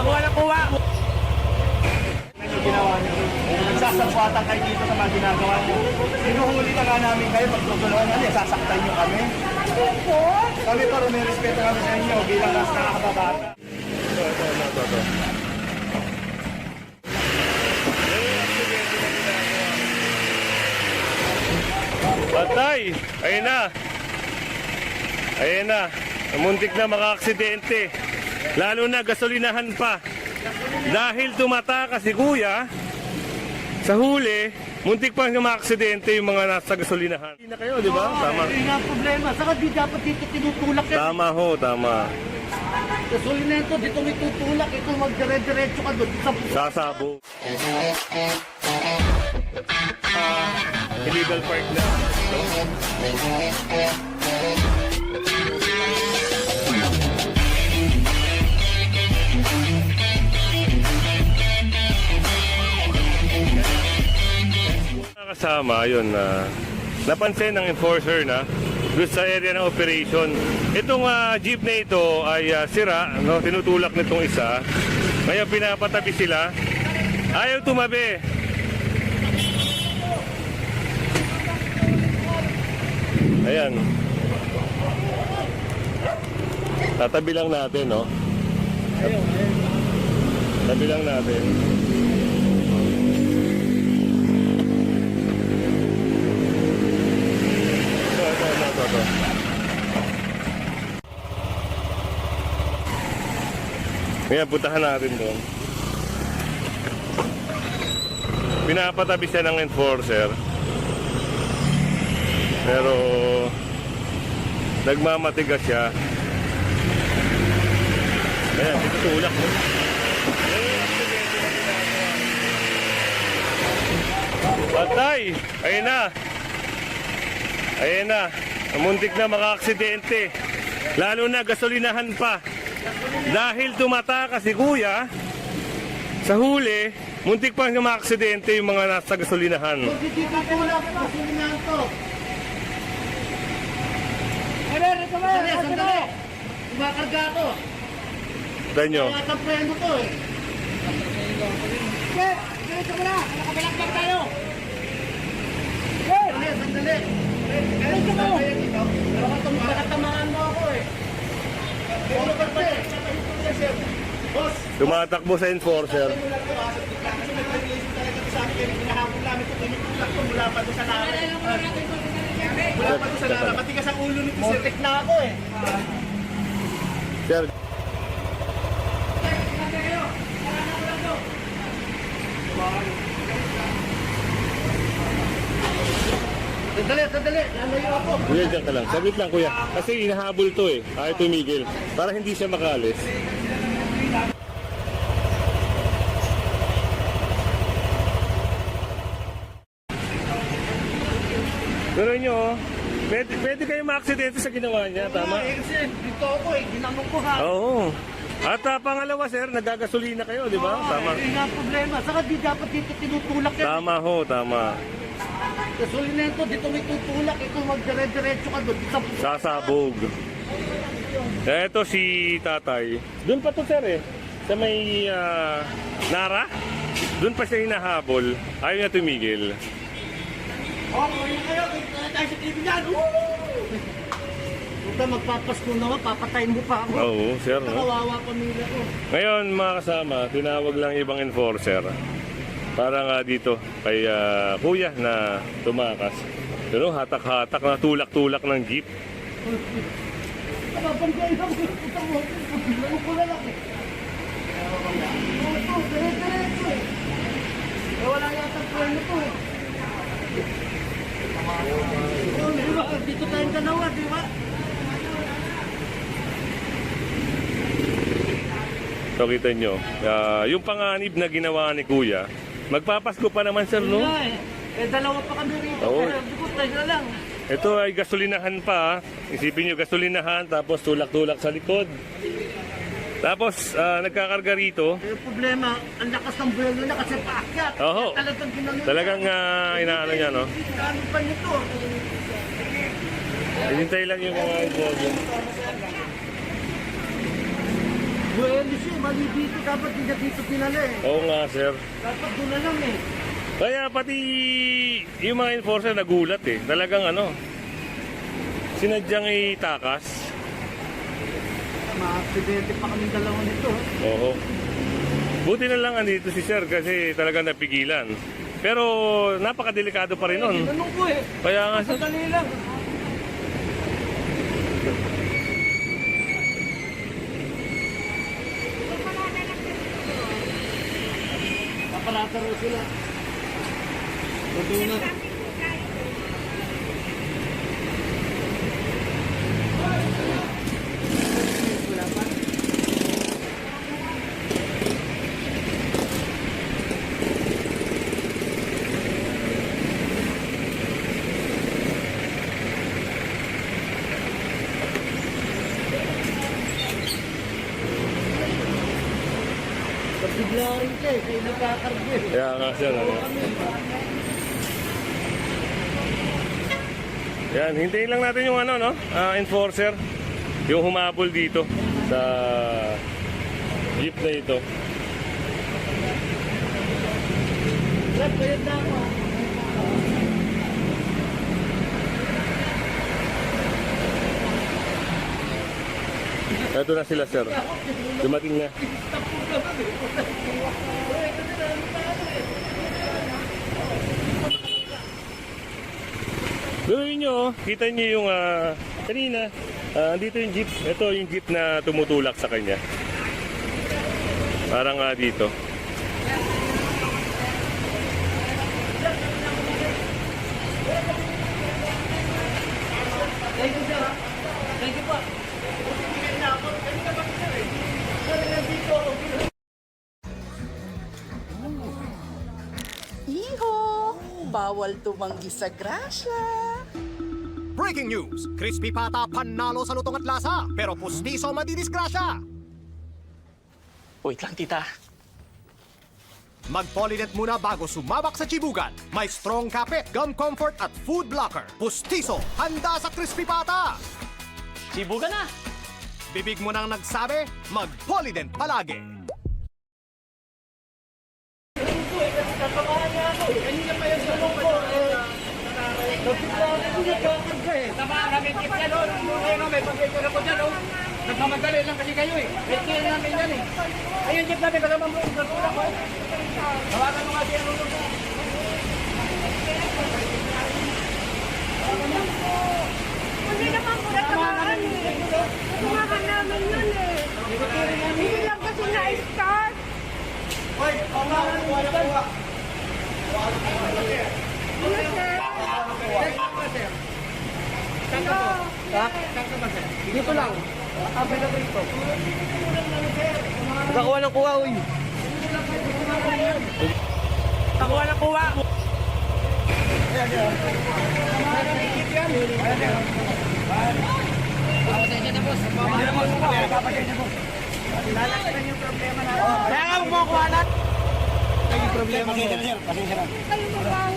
Kuha na kuha! Ginawa niyo. Nagsasabwatan kayo dito sa mga ginagawa niyo. Hinuhuli na nga namin kayo pag tutulungan namin, sasaktan niyo kami. Kami pa rin may respeto kami sa inyo bilang nas nakakababata. Ito. Patay! Ayun na! Ayun na! Muntik na maka-aksidente. Lalo na gasolinahan pa. Dahil tumatakas si kuya sa huli, muntik pa nga maka-aksidente yung mga nasa gasolinahan. Hindi na kayo, di ba? Tama. Hindi nga problema. Saka di dapat dito tinutulak yan. Tama ho, tama. Gasolinento, dito may tutulak. Ito magdire-diretso ka doon. Sasabo. Illegal park na. Kasama yun na napansin ng enforcer na doon sa area ng operation. Itong jeep na ito ay sira, no? Tinutulak nitong isa. Ngayon pinapatabi sila. Ayaw tumabi. Ayan. Tatabi lang natin, no? Tabi lang natin. Ito. Ngayon, puntahan natin doon. Pinapatabi siya ng enforcer. Pero nagmamatigas siya. Ayan, dito tulak mo. Patay! Ayun na! Ayun na! Muntik na maka-aksidente. Lalo na gasolinahan pa. Dahil tumatakas si kuya sa huli, muntik pa nga maka-aksidente yung mga nasa gasolinahan. Dito tulak. Gasolinahan to. Sandali. Kumakarga to. Tignan nyo. Kaya kapreno to eh. Diretso mo na. Nakabalak lang tayo. Sandali. Diretso mo. Nakatamaan mo ako eh. Boss. Tumatakbo sa enforcer. Mula pa doon sa namin. Wala pa doon sa lala. Matigas ang ulo nito. Montek na ako eh. Sir. Sandali. Lalayo ako. Kuya, dyan ka lang. Sabit lang, kuya. Kasi inahabol to eh. Ayaw tumigil. Para hindi siya makalis. Pero nyo, pwede kayo ma-aksidente sa ginawa niya, tama? Kasi dito ako eh. Ginamong ko ha. Oo. At pangalawa, sir, nagagasolina kayo, di ba? Tama. Hindi nga problema. Saka di dapat dito tinutulak yan. Tama ho, tama. Gasolinento, dito may tutulak. Ito magdire-diretso ka doon. Sasabog. Eto si tatay. Doon pa to, sir eh. Sa may Nara. Doon pa siya hinahabol. Ayaw niya tumigil. Oh, kaya kayo. Dito na tayo sa TV dyan. Puta, magpapasko naman. Papatayin mo pa ako. Oo, sir. No? Kawawa pamilya ko. Ngayon, mga kasama, tinawag lang ibang enforcer. Para nga dito kay kuya na tumakas. Pero hatak-hatak na tulak-tulak ng jeep. Babanggain ako. Puta mo. Ano ko na lang eh. Ito, dire-diretso eh. Wala yata preno to eh. Diba? Dito tayong dalawa, di ba? So kita nyo, yung panganib na ginawa ni kuya, magpapasko pa naman, sir, no? Dalawa pa kami rito. Oo. Pero di ko tayo na lang. Ito ay gasolinahan pa. Isipin nyo, gasolinahan, tapos tulak-tulak sa likod. Tapos, nagkakarga rito. Yung problema, ang lakas ng buwan nila kasi paakyat. Oo. Talagang ginano. Talagang inaano niya, no? Ano pa nito? Hinintay lang yung mga involved. Bueno siya, mali dito. Dapat hindi dito pinala eh. Oo nga, sir. Dapat doon na lang eh. Kaya pati yung mga enforcer nagulat eh. Talagang ano, sinadyang itakas. Ma-aksidente pa kami dalawa nito. Oo. Buti na lang andito si sir kasi talagang napigilan. Pero napakadelikado pa rin nun. Anong ko eh? Kaya nga sir. Sandali lang. Paparata rin sila. Matuna. Bigla rin ka eh, kayo nagkakargo eh. Kaya nga sir. Ano. Yan, hintayin lang natin yung ano, no? Enforcer. Yung humabol dito sa jeep na ito. Brad, bayad na ako. Ito na sila sir. Dumating na. Gawin nyo, oh. Kita nyo yung kanina. Andito yung jeep. Ito yung jeep na tumutulak sa kanya. Parang dito. Thank you, sir. Thank you po. Iho! Bawal tumanggi sa grasya. Breaking news! Crispy Pata panalo sa lutong at lasa, pero pustiso madidisgrasya! Wait lang, tita. Mag-Polinet muna bago sumabak sa chibugan. May strong kapit, gum comfort at food blocker. Pustiso, handa sa Crispy Pata! Sibuga na! Bibig mo nang nagsabi, mag-Polident palagi! Kanina pa yung salong ko eh. Bigla rin nagkakargo eh. Tama namin tip yan, oh. Ayun, may pag-picture ako dyan, oh. Nagmamadali lang kasi kayo, eh. Picture namin yan, eh. Ayun, jeep namin, kasama mo yung gagawin ko. Tawagan mo nga siya, ano, Hindi naman po natamaan eh. Tumakan namin yun eh. Hindi lang kasi na-start. Hoy, tawagan mo, wala po. Ano sir? Dito lang. Available ito. Nakakuha ng kuha, uy. Takuha na kuha. Kaya nga mo kuha na. Yung problema mo. Pasensya na. Kayo magbawa.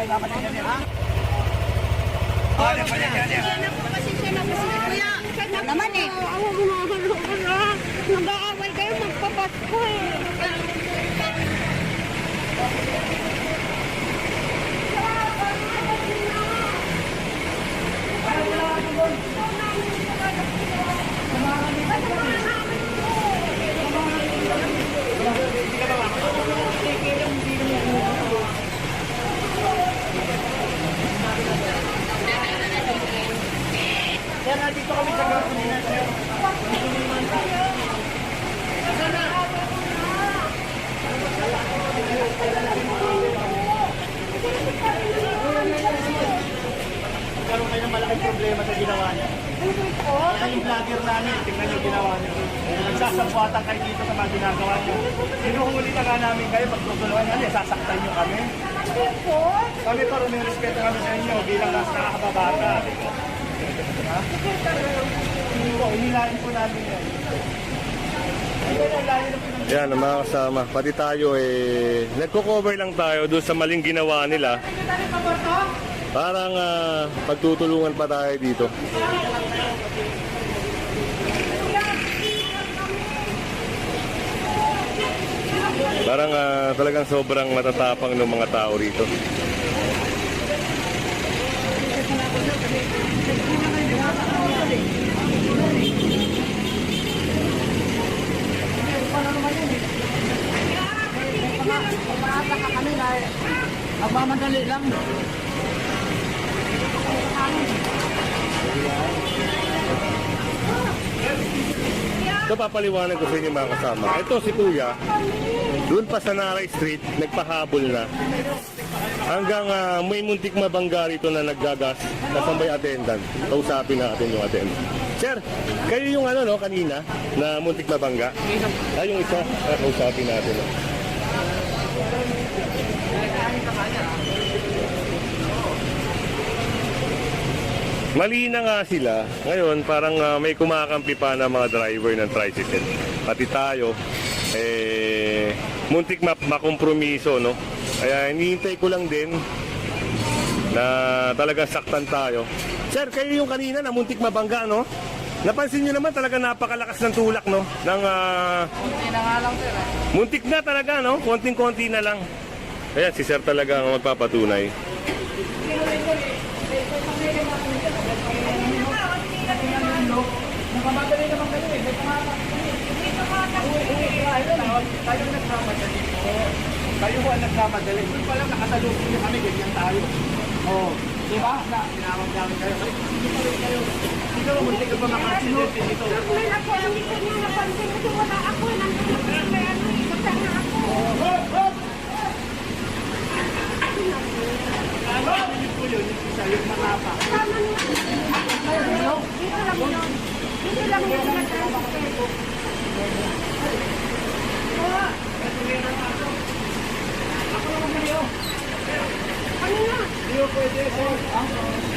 Pasensya na po kuya. Naman eh. Ako gumagano ko na. Nag-aaway kayo magpapasko eh. Kaya nandito kami sa gasolina, sir. Nagkaroon kayo ng malaking problema sa ginawa niya. Kaya yung vlogger namin, tingnan yung ginawa niyo. Nagsasabwatan kayo dito sa mga ginagawa niyo. Sinuhuli na nga namin kayo, pagtutulungan niyo, sasaktan niyo kami. Kami pa rin may respeto kami sa inyo bilang nasa nakakababata. Ha? Hindi po, inilain po namin yan. Ayun, ang layo na po ng Yan, mga kasama. Pati tayo nagko-cover lang tayo doon sa maling ginawa nila. Parang pagtutulungan pa tayo dito. Parang talagang sobrang matatapang ng mga tao rito. Magmamadali lang. Ito papaliwanag ko sa inyo mga kasama. Ito si Kuya, doon pa sa Naray Street, nagpahabol na. Hanggang may muntik mabangga rito na naggagas, kasambay attendant. Kausapin natin yung attendant. Sir, kayo yung ano no, kanina, na muntik mabangga? Yung isa, kausapin natin. No? Mali na nga sila. Ngayon, parang may kumakampi pa na mga driver ng tricycle. Pati tayo, muntik makompromiso, no? Kaya hinihintay ko lang din na talaga saktan tayo. Sir, kayo yung kanina na muntik mabangga, no? Napansin nyo naman talaga napakalakas ng tulak, no? Ng, Kunti na nga lang, sir. muntik na talaga, no? Konting-konti na lang. Ayan, si Sir talaga ang magpapatunay. Nakamadali naman kayo eh. Tayo nagmamadali po. Tayo po ang nagmamadali. Hindi pa lang nakatalupin niyo kami, ganyan tayo. Oo. Di ba? Tinawag namin kayo. Ikaw, munti ka pa makasinete dito. May ako, hindi ko niya napansin kasi wala ako. Nandun may ano, ikot na ako. Ano niyo po yun? Yung isa, yung matapa. Tama niya. Dito lang yun. Dito lang yun. Ano na? Hindi ko pwede, sir.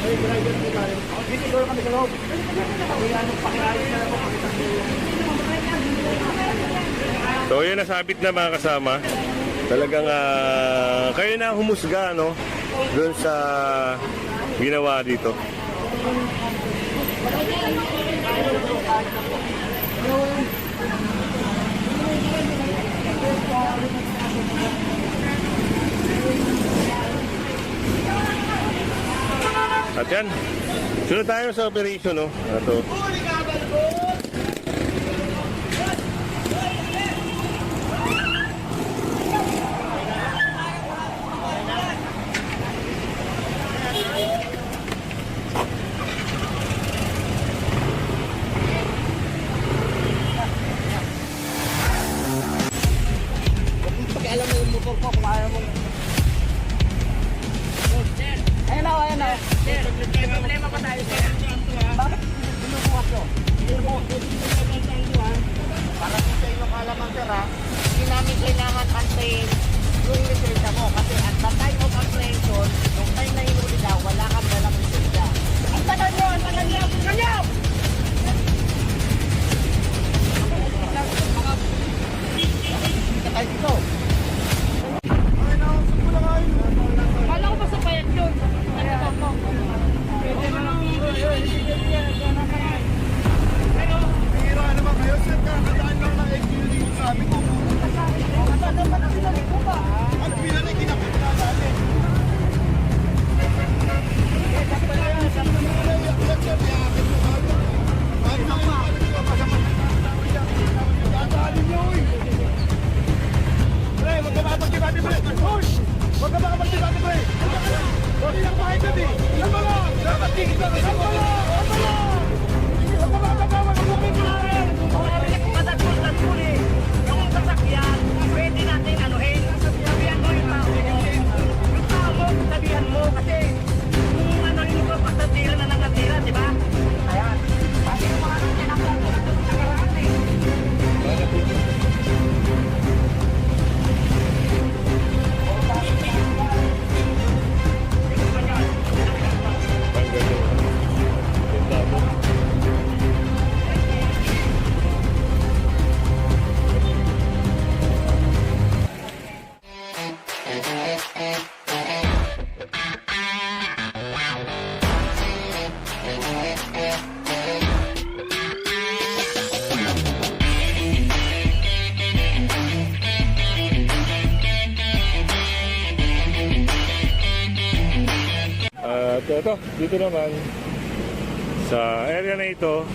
Ay, driver po tayo. Hindi ko kami sa loob. Kaya anong pakiayos na po kami sa So yun, nasabit na mga kasama. Talagang kayo na humusga, no? Doon sa ginawa dito. At yan, sunod tayo sa operation, no? Ito. Pakialam mo yung motor ko kung ayaw mo. Ayun na, ayun na. May problema pa tayo, sir. Bakit? Binubukas ko. Para kung sa inyo kalaman, sir, ha? Hindi namin kailangan pantayin yung lisensya mo. Kasi at the time of apprehension, nung time na hinuli ka, wala kang dalang lisensya. Ang tagal nyo! Ang tagal nyo! Ganyo! Ay, dito. Kala ko ba sa payat yun? Ano to? Hira naman kayo, sir. Kakadaan lang ng XUD yung sabi ko. Kakadaan pa na sila rin po ba? At bilan ay kinakit na natin. Sabi na yan, sir. Iyak lang, sir. Iyakin mo kami. ito, dito naman, sa area na ito,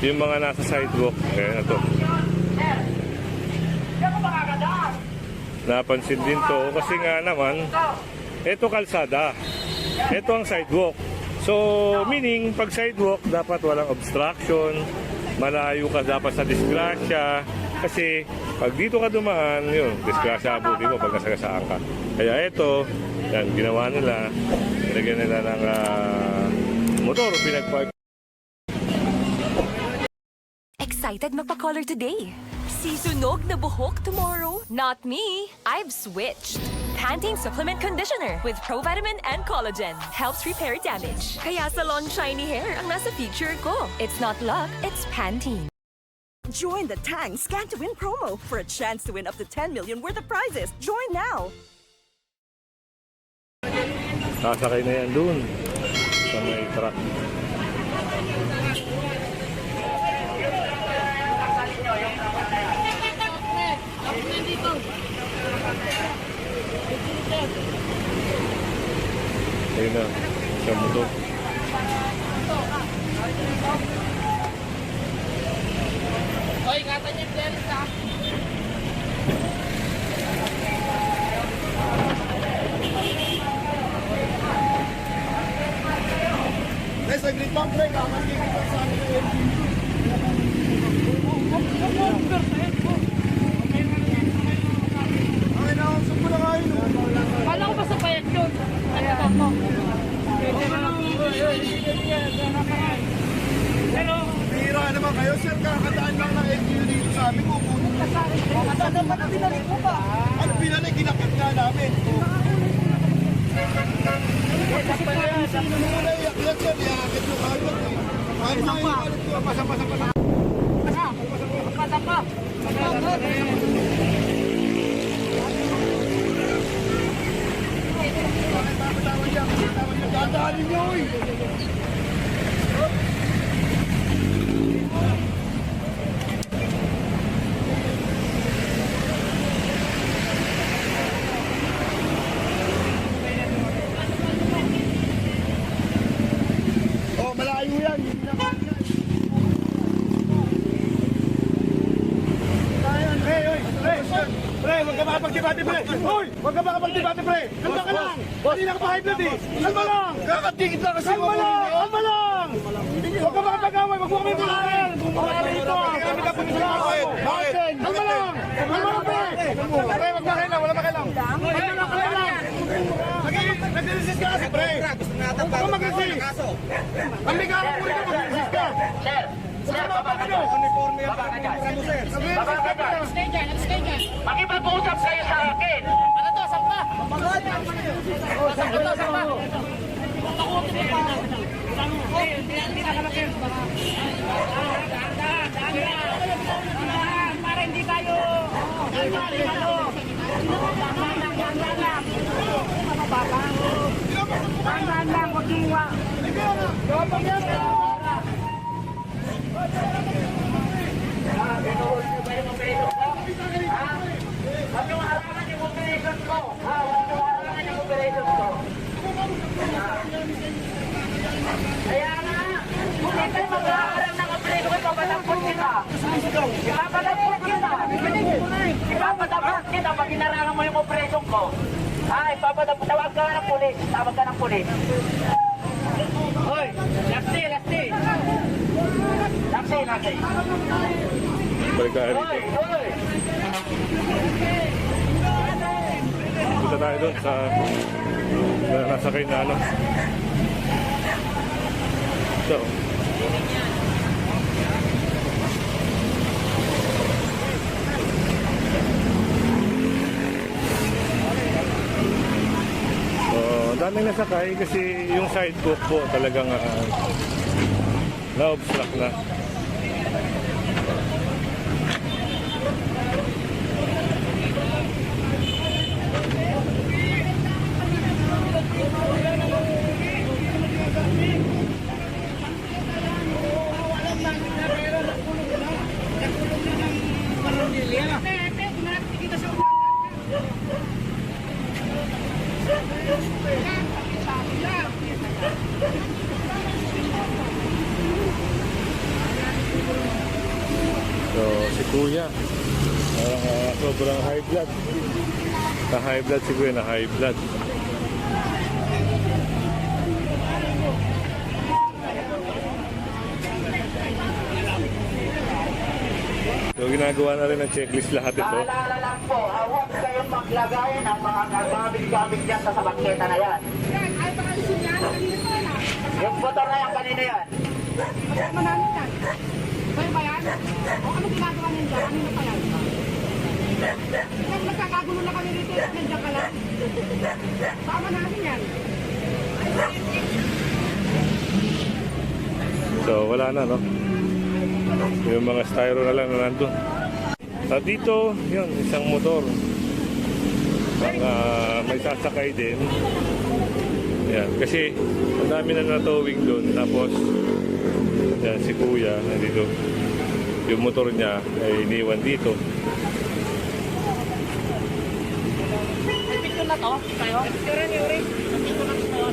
yung mga nasa sidewalk, ayan na to. Napansin din to kasi nga naman, ito kalsada, ito ang sidewalk. So, meaning, pag sidewalk, dapat walang obstruction, malayo ka dapat sa disgrasya, kasi pag dito ka dumaan, yun, disgrasya abuti mo pag nasagasaan ka. Kaya ito, yan, ginawa nila, nilagyan nila ng motor, pinagpark. Excited magpa-color today. Sisunog na buhok tomorrow? Not me. I've switched. Pantene Supplement Conditioner with Provitamin and Collagen helps repair damage. Kaya salon shiny hair ang nasa feature ko. It's not luck, it's Pantene. Join the Tang Scan to Win promo for a chance to win up to 10 million worth of prizes. Join now. Sasakay na yan dun sa may truck. Ayun na, sa motor. Hoy, ingatan niyo yung players ha. Guys, saglit lang, pre. Kakasingin ko sa amin yung ay, nakasok ko na kayo. Kala ko ba sa payat yun? Ano mo? Bihira naman kayo, sir. Kakadaan lang ng LGU dito sa amin. Ano naman ang binalik mo ba? Ano binalik? Ginakit nga namin. Muna iyak-iyak yan. Iakit mo kayo. Ano na yung pasa-pasa-pasa. Pasa-pasa. Dadaanin nyo eh. Oh, malayo yan. Hindi naman yan. Pre, huwag ka makapag-debate, pre! Hoy! Huwag ka makapag-debate, pre! Kalma ka lang! Hindi na ka pa-high blood eh! Kalma lang! Kakatigit lang kasi! Kalma lang! Kalma lang! Huwag ka makapag-away! Huwag mo kami malayan! Bumaka rito! Kami ka pumisakaway! Bakit? Kalma lang! Kalma lang, pre! Pre, huwag makailang! Wala makailang! Kalma lang! Kalma lang! Nag-resist ka kasi, pre! Huwag ka mag-resist! Ang bigaw mo rin ka mag-resist ka! Sir, baba ka dyan! Baba ka dyan! Baba ka dyan! Makipag-usap kayo sa akin. Ano to? Sampa? Sampa? Para hindi tayo dahan lang, huwag gumawa. Huwag yung harangan yung operation ko. Huwag yung harangan yung operation ko. Kaya nga, kung hindi mag-haharang ng operation ko, ipapadampot kita. Ipapadampot kita. Ipapadampot kita pag hinarangan mo yung operation ko. Ipapadampot. Tawag ka ng pulis. Tawag ka ng pulis. Hoy, Laksi. Balik tayo rito. Punta tayo doon sa nasakay na ano. So, daming nasakay kasi yung sidewalk po talagang na-obstruct na. So, si Kuya, sobrang high blood. Na-high blood si Kuya, na-high blood. So, ginagawa na rin ng checklist lahat ito. Paalala lang po, huwag kayong maglagay ng mga garbage dyan sa bangketa na yan. Yung motor na yan, kanina yan. Manamit yan. Kaya ba yan? O ano ginagawa niyo dyan? Ano na pala? Nagkakagulo na kami rito. Nandiyan ka lang. Tama namin yan. So, wala na, no? Yung mga styro na lang na nandun. At dito, yun, isang motor. May sasakay din. Yan, kasi ang dami na natowing doon. Tapos, yan, si Kuya, nandito. Yung motor niya ay iniwan dito. Picture na to, tayo. Picture niyo rin. Picture na to.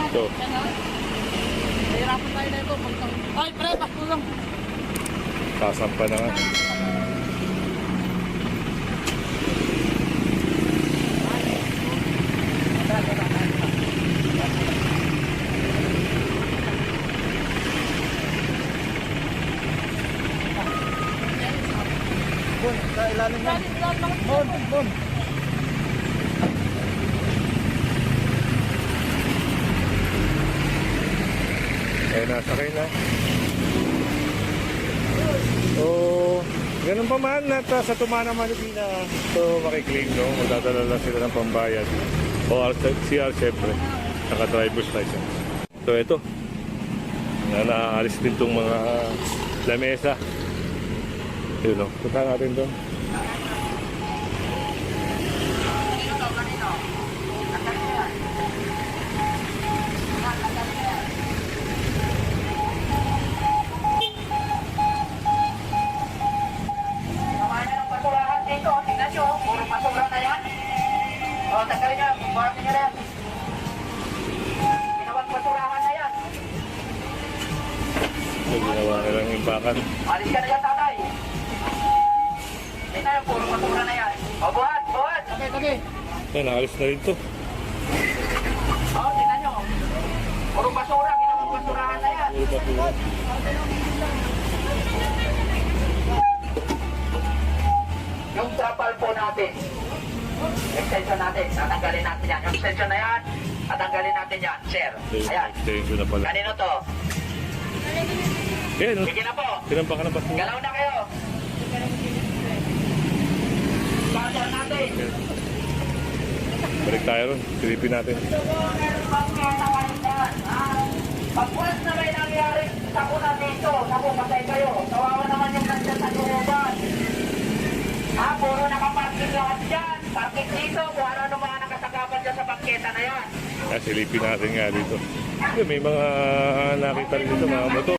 So, Nahirapan tayo na ito. Ay, pre, bakto lang. sasampa na nga. Eh, nasakay na. So, ganun pa man at sa Tumana, Manubina, so makiklaim, no? Magdadala lang sila ng pambayad. O CR, syempre, naka-driver's license. So, ito. Naalis din itong mga lamesa. Yun, no? Punta natin doon. O, tanggalin niya. Buhatin niya na yan. Ginawang basurahan na yan. So, ginawa nilang impakan. Alis ka na yan, tatay. Ito yung puro basura na yan. O, buhat, buhat. Okay. Yan, naalis na rin to. O, tingnan nyo. Puro basura, ginawang basurahan na yan. Puro basura. Yung trapal po natin. Extension natin. Tatanggalin natin yan. Yung extension na yan. Tatanggalin natin yan. Sir. Ayan. Extension na pala. Kanino to? Eh, no? Sige na po. Tinampakan na basura. Galaw na kayo. Pasok natin. Balik tayo ron. Silipin natin. Pag once na may nangyari sa kuna dito, naku, patay kayo. Kawawa naman yung nandyan sa looban. Puro nakaparking lahat dyan. Parking dito, kung ano mga nakasakapan dyan sa bangketa na yan. Silipin natin nga dito. May mga nakita rin dito, mga motor.